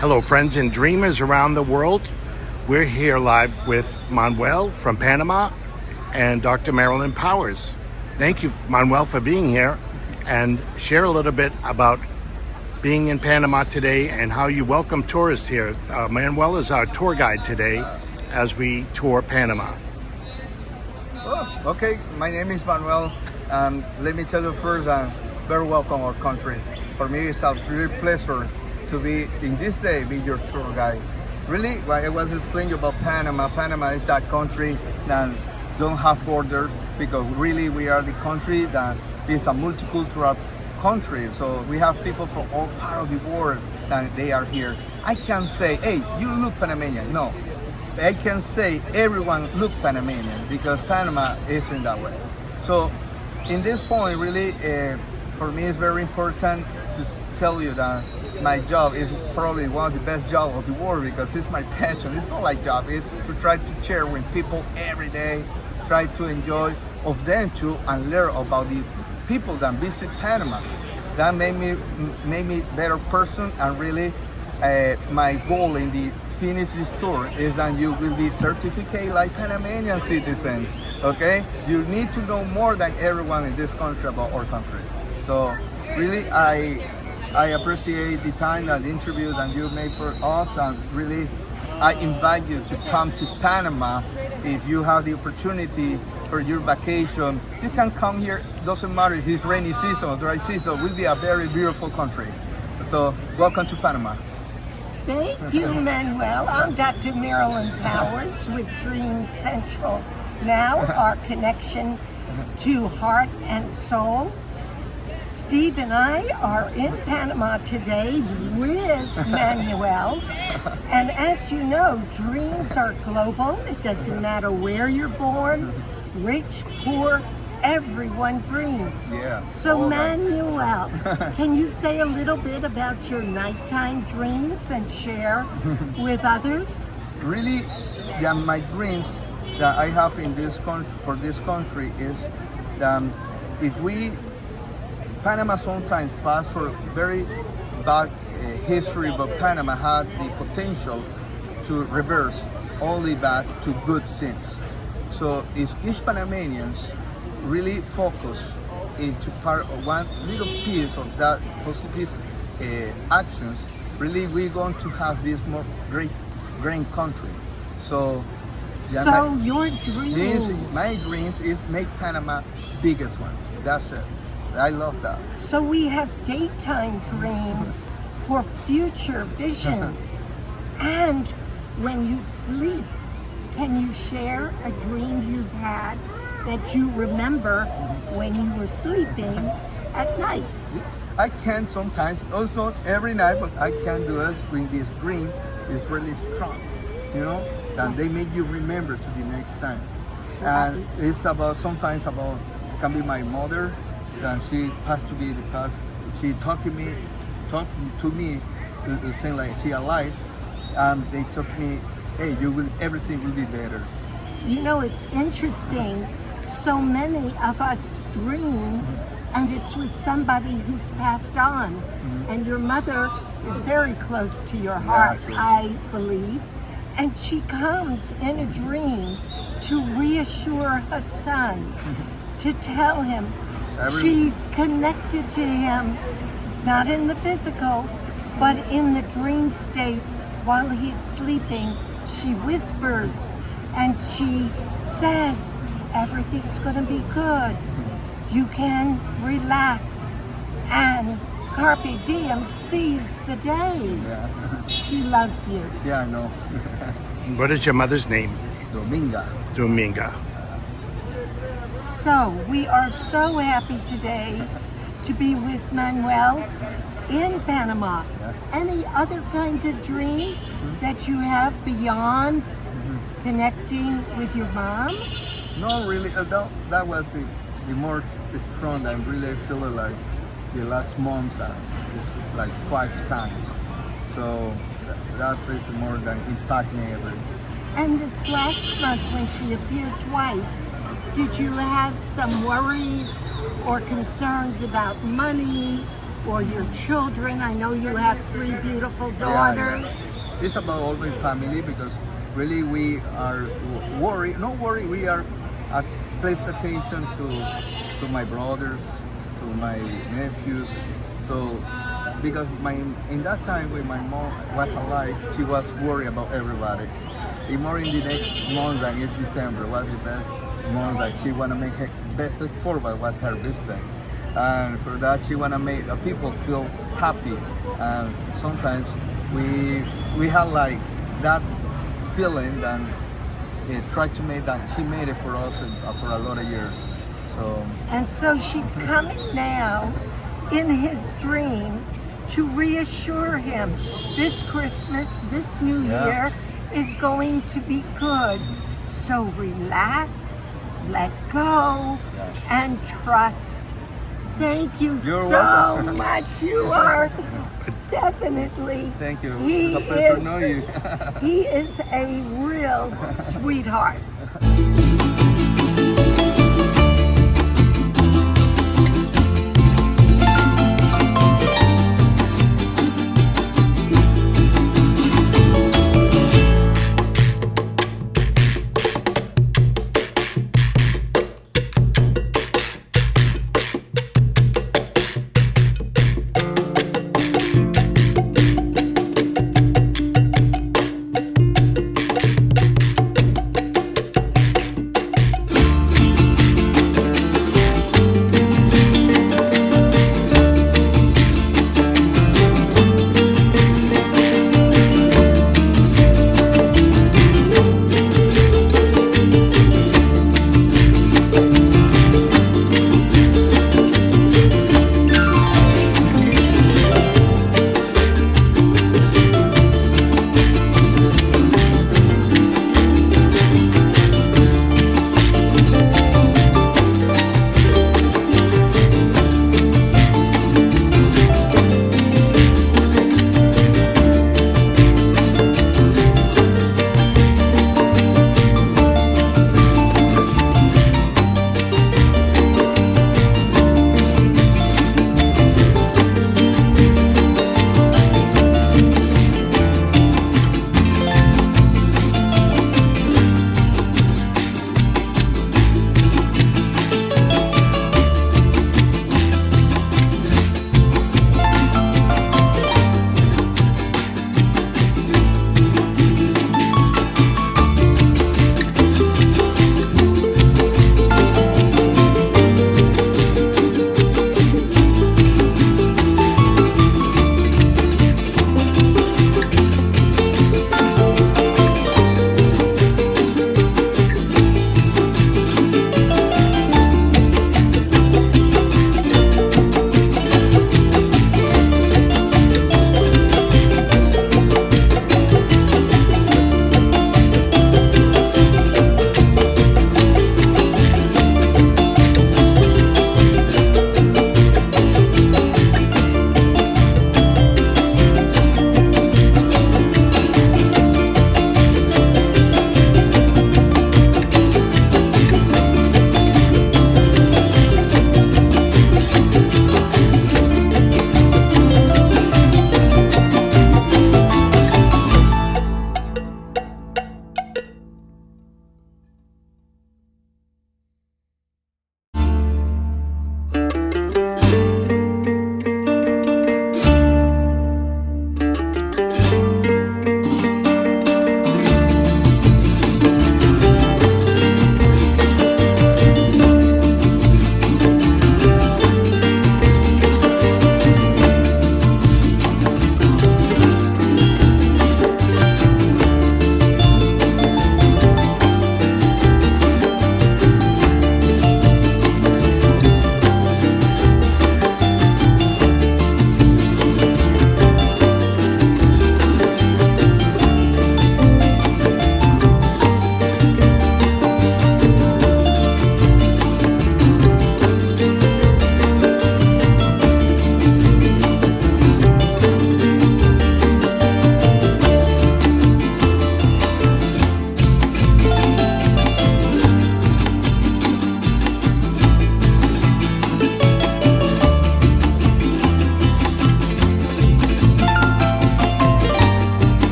Hello, friends and dreamers around the world. We're here live with Manuel from Panama and Dr. Marilyn Powers. Thank you, Manuel, for being here, and share a little bit about being in Panama today and how you welcome tourists here. Manuel is our tour guide today as we tour Panama. Oh, okay. My name is Manuel. Let me tell you first, very welcome our country. For me, it's a real pleasure to be in this day, be your tour guide. Really, what I was explaining about Panama. Panama is that country that don't have borders, because really we are the country that is a multicultural country. So we have people from all parts of the world that they are here. I can't say, hey, you look Panamanian. No, I can say everyone look Panamanian, because Panama isn't that way. So in this point, really, for me, it's very important to tell you that my job is probably one of the best jobs of the world, because it's my passion. It's not like job, it's to try to share with people every day, try to enjoy of them too, and learn about the people that visit Panama. That made me better person, and really my goal in the finish this tour is that you will be certificate like Panamanian citizens. Okay, you need to know more than everyone in this country about our country. So really, I appreciate the time that the interview that you made for us, and really I invite you to come to Panama. If you have the opportunity for your vacation, you can come here. Doesn't matter if it's rainy season or dry season, it will be a very beautiful country. So welcome to Panama. Thank you, Manuel. I'm Dr. Marilyn Powers with Dream Central. Now, our connection to heart and soul. Steve and I are in Panama today with Manuel. And as you know, dreams are global. It doesn't matter where you're born, rich, poor, everyone dreams. Yeah. So Manuel, can you say a little bit about your nighttime dreams and share with others? Really, yeah, my dreams that I have in this country, for this country, is that if Panama sometimes passed for very bad history, but Panama had the potential to reverse only back to good things. So if each Panamanians really focus into part of one little piece of that positive actions, really we're going to have this more great country. So yeah, so your dream, my dreams is make Panama biggest one. That's it. I love that. So we have daytime dreams for future visions. And when you sleep, can you share a dream you've had that you remember when you were sleeping at night? I can sometimes, also every night, but I can do it when this dream is really strong, and they make you remember to the next time. And it's about, sometimes about, can be my mother, and she has to be, because she talking to me to saying like she alive, and they told me, hey, everything will be better. It's interesting. So many of us dream, and it's with somebody who's passed on. And your mother is very close to your heart, I believe. And she comes in a dream to reassure her son, to tell him she's connected to him, not in the physical, but in the dream state while he's sleeping. She whispers and she says, everything's gonna be good. You can relax, and carpe diem, seize the day. Yeah. She loves you. Yeah, I know. What is your mother's name? Dominga. Dominga. So we are so happy today to be with Manuel in Panama. Yeah. Any other kind of dream that you have beyond connecting with your mom? No, really, that was the more strong that I really feel like the last month, it's like 5 times. So that's really more than impact me ever. And this last month when she appeared twice, did you have some worries or concerns about money or your children? I know you have 3 beautiful daughters. Yeah. It's about all my family because really we are worried. Not worried. We are place attention to my brothers, to my nephews. So because in that time when my mom was alive, she was worried about everybody. And more in the next month than is December was the best month that she wanna make her best foot forward was her birthday. And for that she wanna make people feel happy. And sometimes we have like that feeling that tried to make that she made it for us for a lot of years. So And so she's coming now in his dream to reassure him this Christmas, this new year is going to be good. So relax, let go, and trust. Thank you You're so welcome. much. You are definitely. thank you. He It's a pleasure to is, know you. he is a real sweetheart.